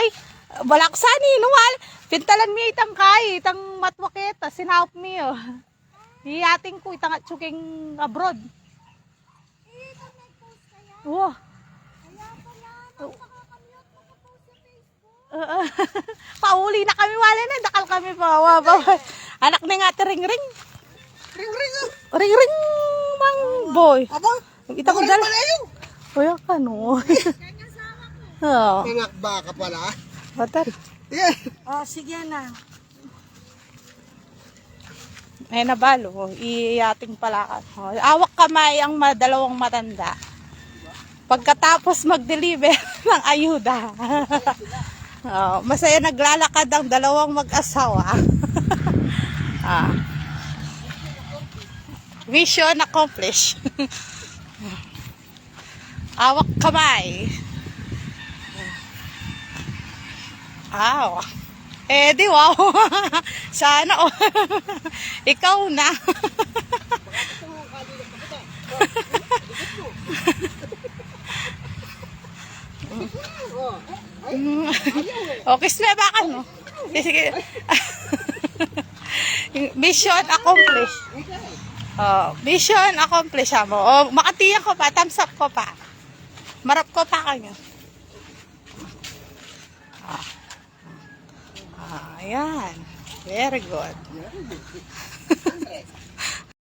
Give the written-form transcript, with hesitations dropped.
Ay, balak sani, nuwal. Pintalan mi itang kay, itang matwaketa, sinaup mi, oh. Hiyating ko, itang atsuking abroad. Wow. Pauli na kami, wala na, dakal kami pa. Anak na nga, ring-ring. Ring-ring ah. Ring-ring, mang boy. Aba, Itang wala dal. pala yun. Kuya ka, no? Oo. Anak baka pala. Batal. Yeah. Oh, sige na. Ay, nabalo. Iyating pala. Oh, awak kamay ang dalawang matanda. Pagkatapos mag-deliver ng ayuda. Oh, masaya naglalakad ang dalawang mag-asawa. Ah. Mission accomplished. Awak kamay. Aw. Eh di wow. Sana oh. Ikaw na. Okay, na baka no. Sige. Mission accomplished. Oh, mission accomplished mo. Oh, makatiyan ko pa, thumbs up ko pa. Marap ko pa kanya. Ayan. Very good.